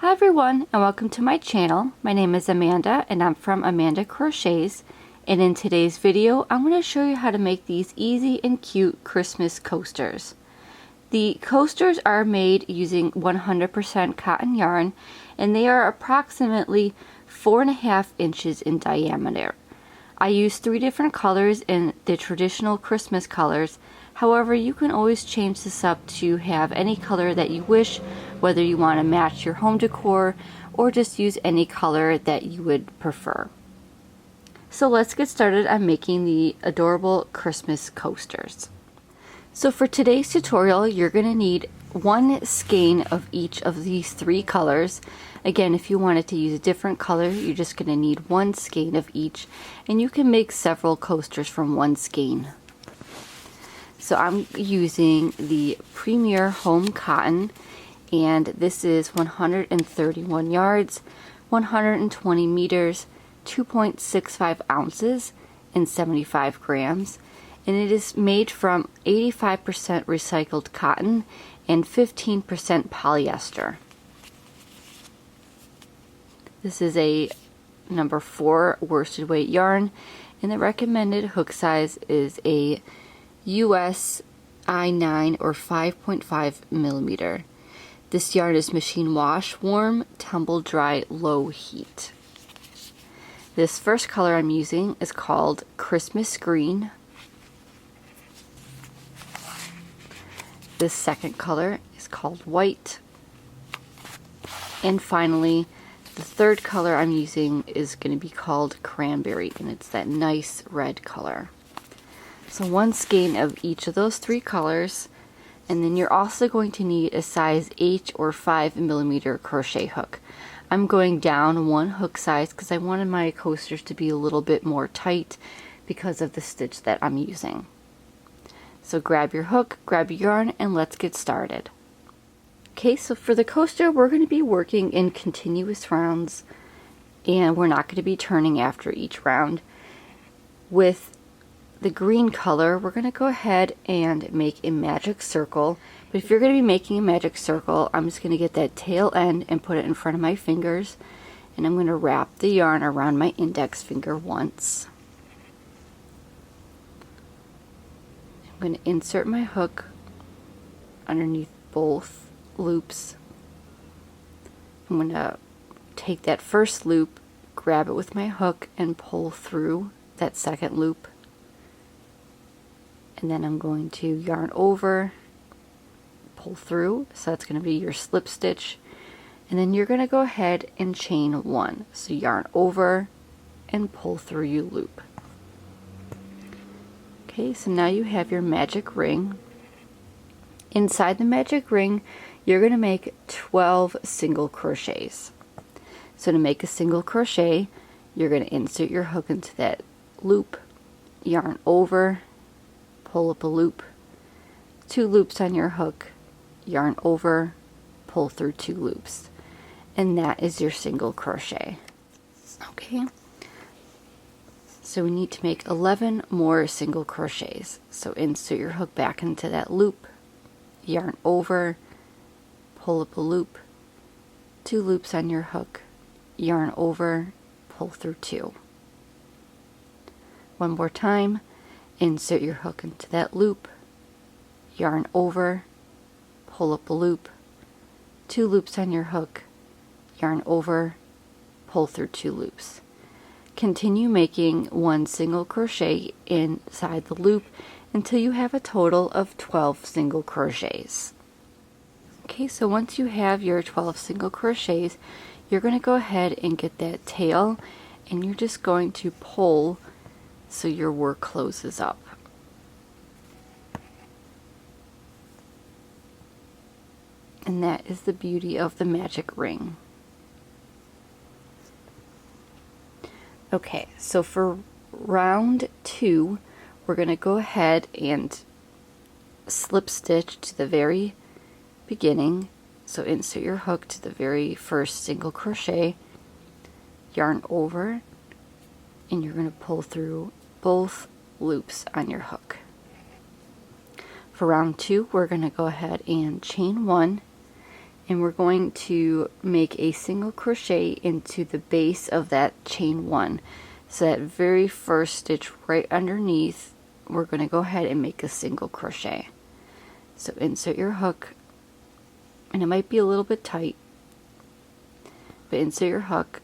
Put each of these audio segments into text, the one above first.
Hi everyone, and welcome to my channel. My name is Amanda and I'm from Amanda Crochets, and in today's video I'm going to show you how to make these easy and cute Christmas coasters. The coasters are made using 100% cotton yarn, and they are approximately 4.5 inches in diameter. I use 3 different colors in the traditional Christmas colors. However, you can always change this up to have any color that you wish, whether you want to match your home decor or just use any color that you would prefer. So let's get started on making the adorable Christmas coasters. So for today's tutorial, you're going to need 1 skein of each of these 3 colors. Again, if you wanted to use a different color, you're just going to need 1 skein of each, and you can make several coasters from 1 skein. So I'm using the Premier Home Cotton, and this is 131 yards, 120 meters, 2.65 ounces, and 75 grams. And it is made from 85% recycled cotton and 15% polyester. This is a number 4 worsted weight yarn, and the recommended hook size is a US I9 or 5.5 millimeter. This yarn is machine wash, warm, tumble dry, low heat. This first color I'm using is called Christmas Green. This second color is called White. And finally, the third color I'm using is going to be called Cranberry, and it's that nice red color. So 1 skein of each of those 3 colors, and then you're also going to need a size 8 or 5 millimeter crochet hook. I'm going down 1 hook size because I wanted my coasters to be a little bit more tight because of the stitch that I'm using. So grab your hook, grab your yarn, and let's get started. Okay, so for the coaster, we're going to be working in continuous rounds, and we're not going to be turning after each round. With the green color, we're going to go ahead and make a magic circle. But if you're going to be making a magic circle, I'm just going to get that tail end and put it in front of my fingers, and I'm going to wrap the yarn around my index finger once. I'm going to insert my hook underneath both loops. I'm going to take that first loop, grab it with my hook, and pull through that second loop. And then I'm going to yarn over, pull through, so that's going to be your slip stitch, and then you're going to go ahead and chain 1. So yarn over and pull through your loop. Okay, so now you have your magic ring. Inside the magic ring, you're going to make 12 single crochets. So to make a single crochet, you're going to insert your hook into that loop, yarn over, pull up a loop, 2 loops on your hook, yarn over, pull through 2 loops, and that is your single crochet. Okay, so we need to make 11 more single crochets. So insert your hook back into that loop, yarn over, pull up a loop, 2 loops on your hook, yarn over, pull through 2. One more time. Insert your hook into that loop, yarn over, pull up a loop, 2 loops on your hook, yarn over, pull through 2 loops. Continue making 1 single crochet inside the loop until you have a total of 12 single crochets. Okay, so once you have your 12 single crochets, you're going to go ahead and get that tail, and you're just going to pull so your work closes up. And that is the beauty of the magic ring. Okay, so for round 2, we're going to go ahead and slip stitch to the very beginning. So insert your hook to the very first single crochet, yarn over, and you're going to pull through both loops on your hook. For round 2, we're going to go ahead and chain 1, and we're going to make a single crochet into the base of that chain 1. So that very first stitch right underneath, we're going to go ahead and make a single crochet. So insert your hook, and it might be a little bit tight, but insert your hook,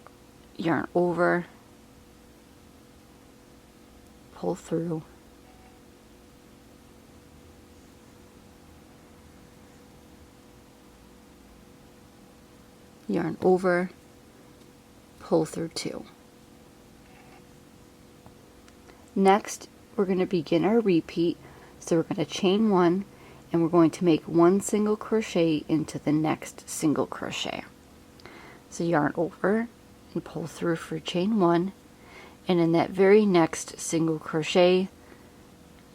yarn over, pull through, yarn over, pull through 2. Next, we're going to begin our repeat. So we're going to chain 1, and we're going to make 1 single crochet into the next single crochet. So yarn over and pull through for chain 1, and in that very next single crochet,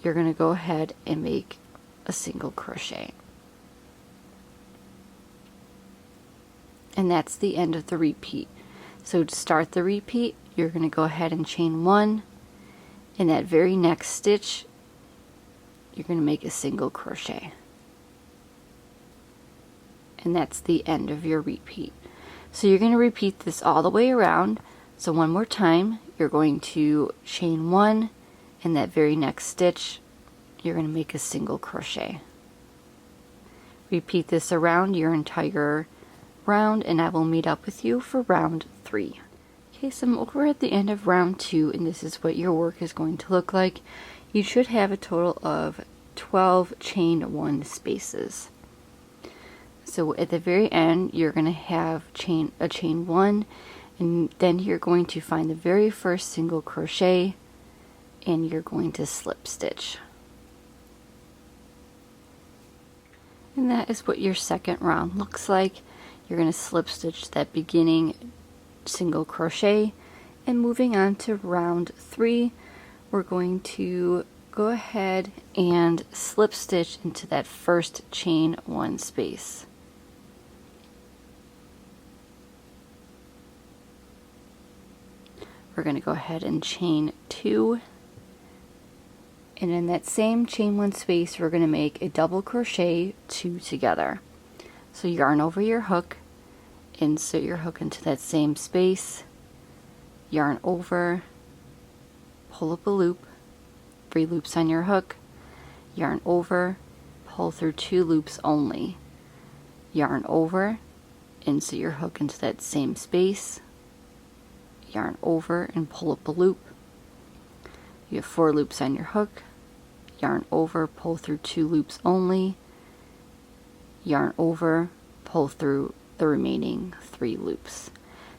you're going to go ahead and make a single crochet. And that's the end of the repeat. So to start the repeat, you're going to go ahead and chain 1. In that very next stitch, you're going to make a single crochet. And that's the end of your repeat. So you're going to repeat this all the way around. So one more time, you're going to chain 1. In that very next stitch, you're going to make a single crochet. Repeat this around your entire round, and I will meet up with you for round 3. Okay, so I'm over at the end of round 2, and this is what your work is going to look like. You should have a total of 12 chain 1 spaces. So at the very end, you're going to have a chain 1, and then you're going to find the very first single crochet, and you're going to slip stitch. And that is what your second round looks like. You're going to slip stitch that beginning single crochet, and moving on to round 3, we're going to go ahead and slip stitch into that first chain 1 space. We're going to go ahead and chain 2, and in that same chain 1 space, we're going to make a double crochet 2 together. So yarn over your hook, insert your hook into that same space, yarn over, pull up a loop, 3 loops on your hook, yarn over, pull through 2 loops only, yarn over, insert your hook into that same space, yarn over and pull up a loop. You have 4 loops on your hook, yarn over, pull through 2 loops only, yarn over, pull through the remaining 3 loops.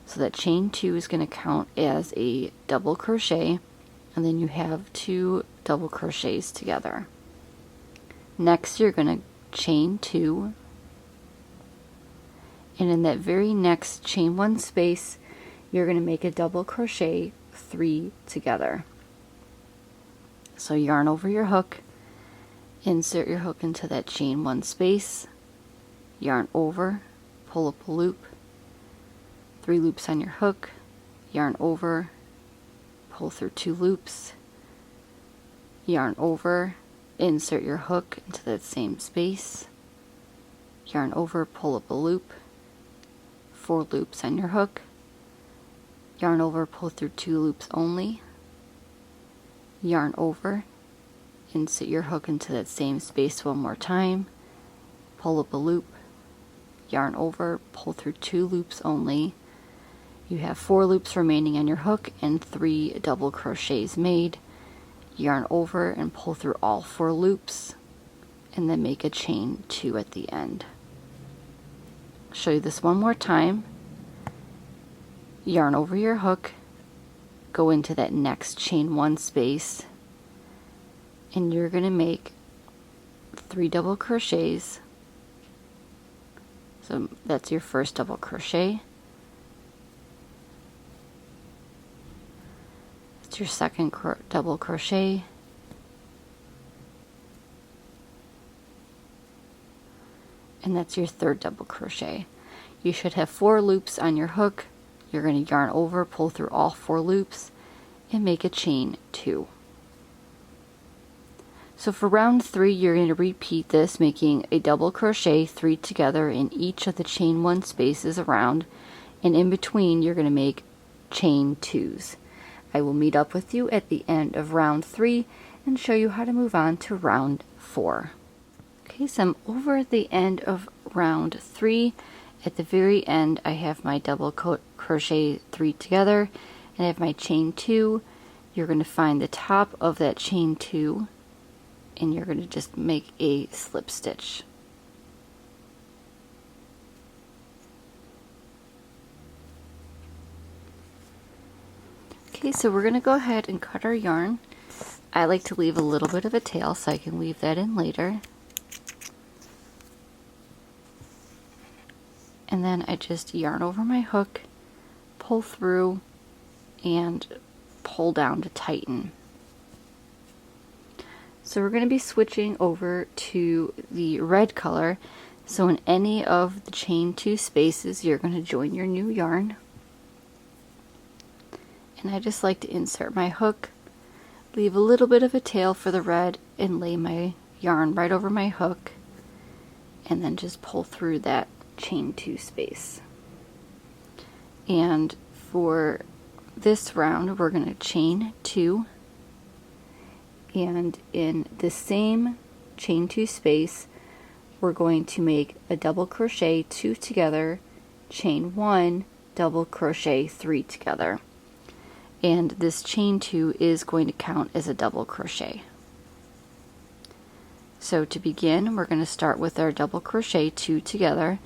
So that chain 2 is going to count as a double crochet, and then you have 2 double crochets together. Next, you're going to chain 2, and in that very next chain 1 space, you're going to make a double crochet 3 together. So yarn over your hook, insert your hook into that chain 1 space, yarn over, pull up a loop, 3 loops on your hook, yarn over, pull through 2 loops, yarn over, insert your hook into that same space, yarn over, pull up a loop, 4 loops on your hook, yarn over, pull through 2 loops only, yarn over, insert your hook into that same space one more time, pull up a loop, yarn over, pull through 2 loops only. You have 4 loops remaining on your hook and 3 double crochets made. Yarn over and pull through all 4 loops, and then make a chain 2 at the end. I'll show you this one more time. Yarn over your hook, go into that next chain 1 space, and you're going to make 3 double crochets. So that's your first double crochet. That's your second double crochet. And that's your third double crochet. You should have 4 loops on your hook. You're going to yarn over, pull through all 4 loops, and make a chain 2. So for round 3, you're going to repeat this, making a double crochet 3 together in each of the chain 1 spaces around, and in between you're going to make chain 2s. I will meet up with you at the end of round 3 and show you how to move on to round 4. Okay, so I'm over at the end of round 3. At the very end I have my double crochet 3 together, and I have my chain 2. You're going to find the top of that chain 2, and you're going to just make a slip stitch. Okay, so we're going to go ahead and cut our yarn. I like to leave a little bit of a tail so I can weave that in later. And then I just yarn over my hook, pull through, and pull down to tighten. So we're going to be switching over to the red color. So in any of the chain 2 spaces, you're going to join your new yarn. And I just like to insert my hook, leave a little bit of a tail for the red, and lay my yarn right over my hook, and then just pull through that chain 2 space. And for this round, we're going to chain 2, and in the same chain 2 space, we're going to make a double crochet 2 together, chain 1, double crochet 3 together. And this chain 2 is going to count as a double crochet. So to begin, we're going to start with our double crochet 2 together.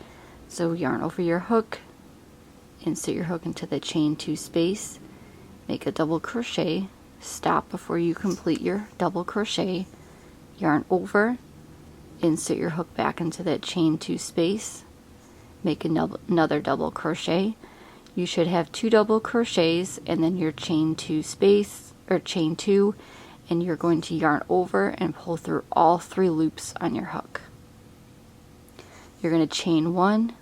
So yarn over your hook, insert your hook into the chain 2 space, make a double crochet, stop before you complete your double crochet, yarn over, insert your hook back into that chain 2 space, make another double crochet. You should have 2 double crochets and then your chain 2 space, or chain 2, and you're going to yarn over and pull through all 3 loops on your hook. You're going to chain 1,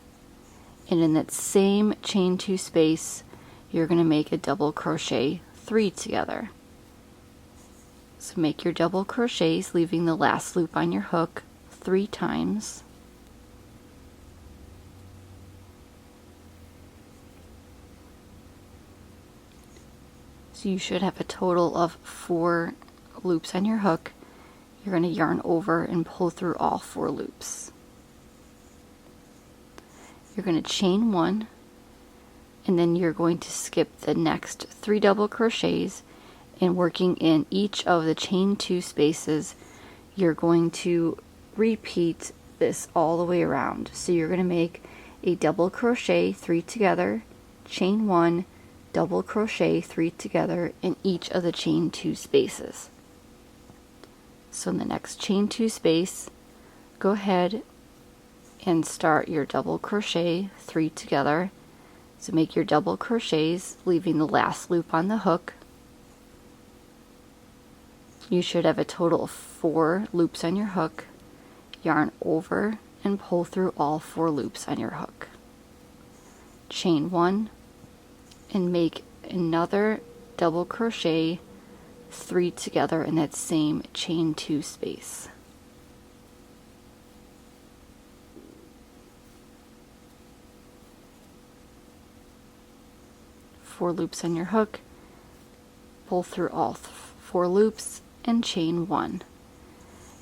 and in that same chain 2 space you're going to make a double crochet 3 together. So make your double crochets, leaving the last loop on your hook 3 times. So you should have a total of 4 loops on your hook. You're going to yarn over and pull through all 4 loops. You're going to chain 1, and then you're going to skip the next 3 double crochets, and working in each of the chain 2 spaces, you're going to repeat this all the way around. So you're going to make a double crochet 3 together, chain 1, double crochet 3 together in each of the chain 2 spaces. So in the next chain 2 space, go ahead and start your double crochet 3 together. So make your double crochets, leaving the last loop on the hook. You should have a total of 4 loops on your hook. Yarn over and pull through all 4 loops on your hook. Chain 1 and make another double crochet 3 together in that same chain 2 space. Four loops on your hook, pull through all 4 loops, and chain 1. And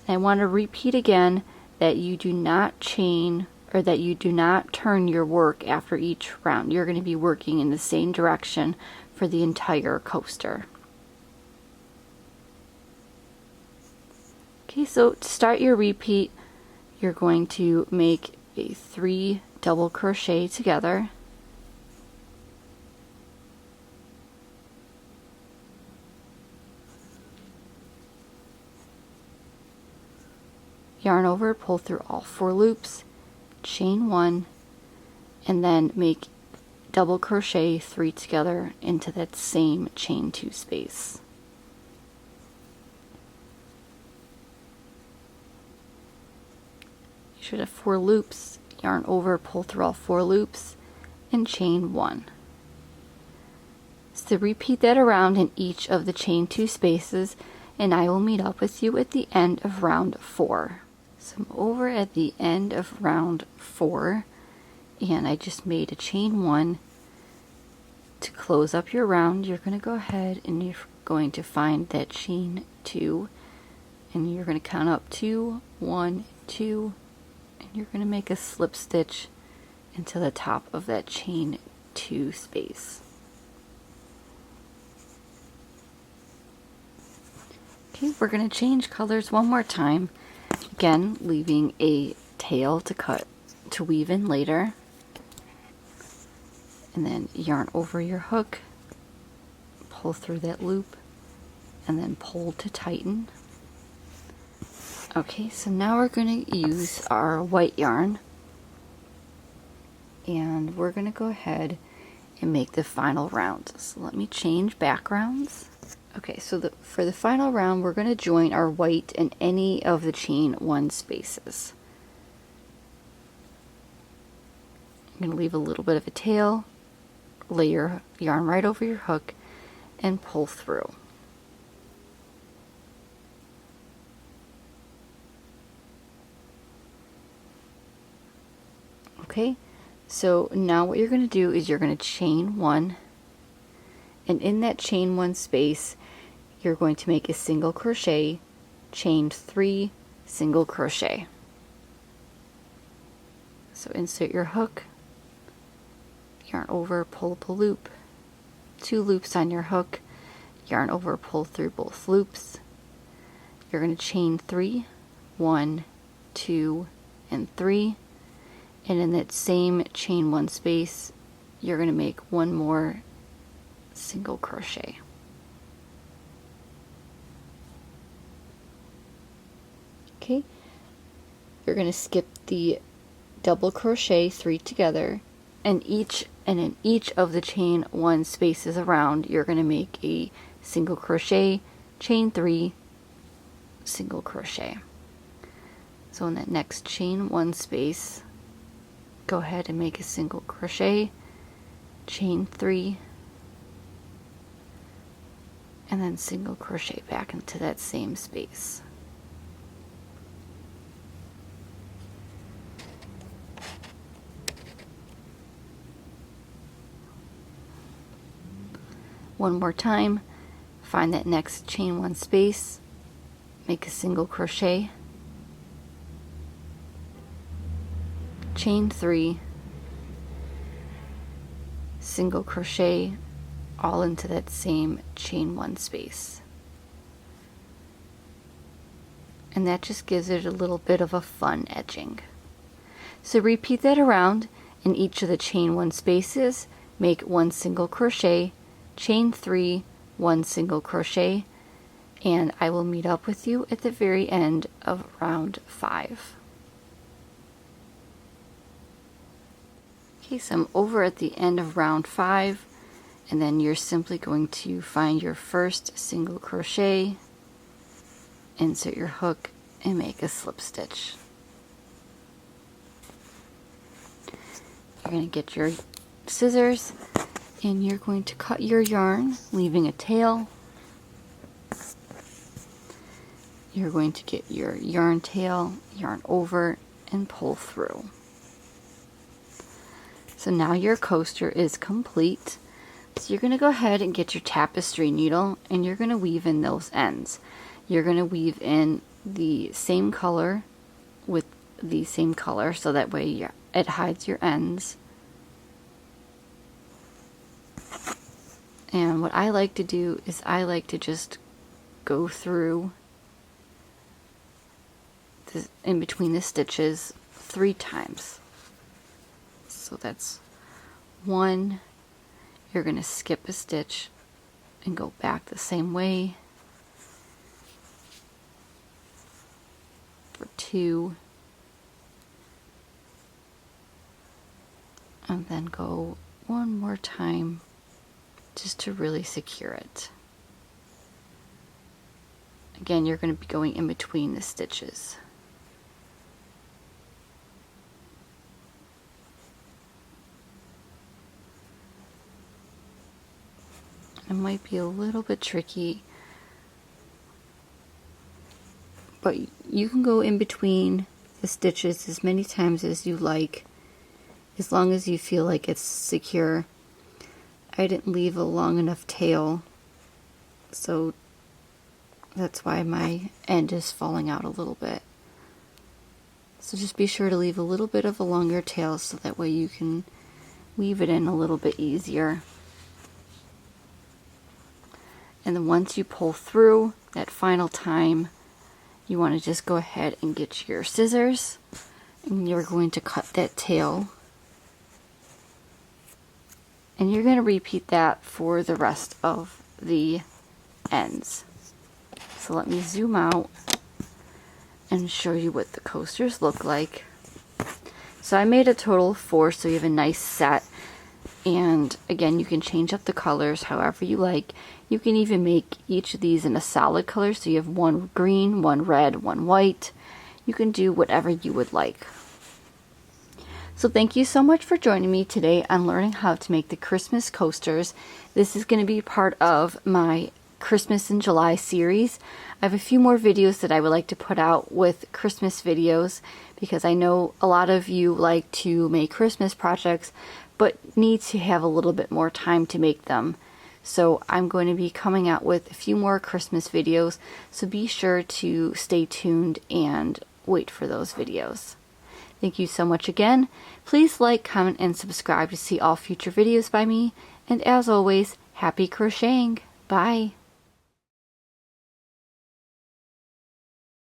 I want to repeat again that you do not chain, or that you do not turn your work after each round. You're going to be working in the same direction for the entire coaster. Okay, so to start your repeat, you're going to make a 3 double crochet together. Yarn over, pull through all 4 loops, chain 1, and then make double crochet 3 together into that same chain 2 space. You should have 4 loops, yarn over, pull through all 4 loops, and chain 1. So repeat that around in each of the chain 2 spaces. and I will meet up with you at the end of round 4. So I'm over at the end of round 4, and I just made a chain 1. To close up your round, you're going to go ahead and you're going to find that chain 2, and you're going to count up 2, 1, 2, and you're going to make a slip stitch into the top of that chain 2 space. Okay, we're going to change colors one more time, again leaving a tail to weave in later, and then yarn over your hook, pull through that loop, and then pull to tighten. Okay, so now we're going to use our white yarn, and we're going to go ahead and make the final round. So let me change backgrounds. Okay, so for the final round, we're going to join our white in any of the chain 1 spaces. I'm going to leave a little bit of a tail, lay your yarn right over your hook, and pull through. Okay, so now what you're going to do is you're going to chain 1, and in that chain 1 space, you're going to make a single crochet, chain 3, single crochet. So insert your hook, yarn over, pull up a loop, 2 loops on your hook, yarn over, pull through both loops. You're going to chain 3, 1, 2, and 3, and in that same chain 1 space, you're going to make 1 more single crochet. Okay, you're going to skip the double crochet 3 together, and in each of the chain 1 spaces around, you're going to make a single crochet, chain 3, single crochet. So in that next chain 1 space, go ahead and make a single crochet, chain 3, and then single crochet back into that same space. One more time, find that next chain 1 space, make a single crochet, chain 3, single crochet, all into that same chain 1 space. And that just gives it a little bit of a fun edging. So repeat that around in each of the chain 1 spaces, make 1 single crochet, chain 3, 1 single crochet, and I will meet up with you at the very end of round 5. Okay, so I'm over at the end of round 5, and then you're simply going to find your first single crochet, insert your hook, and make a slip stitch. You're going to get your scissors, and you're going to cut your yarn, leaving a tail. You're going to get your yarn tail, yarn over, and pull through. So now your coaster is complete. So you're going to go ahead and get your tapestry needle, and you're going to weave in those ends. You're going to weave in the same color with the same color, so that way it hides your ends. And what I like to do is I like to just go through in between the stitches 3 times. So that's 1, you're going to skip a stitch and go back the same way. For 2, and then go 1 more time just to really secure it. Again, you're going to be going in between the stitches. It might be a little bit tricky but you can go in between the stitches as many times as you like, as long as you feel like it's secure. I didn't leave a long enough tail, so that's why my end is falling out a little bit. So just be sure to leave a little bit of a longer tail so that way you can weave it in a little bit easier. And then once you pull through that final time, you want to just go ahead and get your scissors, and you're going to cut that tail. And you're going to repeat that for the rest of the ends. So let me zoom out and show you what the coasters look like. So I made a total of 4, so you have a nice set. And again, you can change up the colors however you like. You can even make each of these in a solid color, so you have one green, one red, one white. You can do whatever you would like. So thank you so much for joining me today on learning how to make the Christmas coasters. This is going to be part of my Christmas in July series. I have a few more videos that I would like to put out with Christmas videos, because I know a lot of you like to make Christmas projects but need to have a little bit more time to make them. So I'm going to be coming out with a few more Christmas videos, so be sure to stay tuned and wait for those videos. Thank you so much again. Please like, comment, and subscribe to see all future videos by me. And as always, happy crocheting. Bye.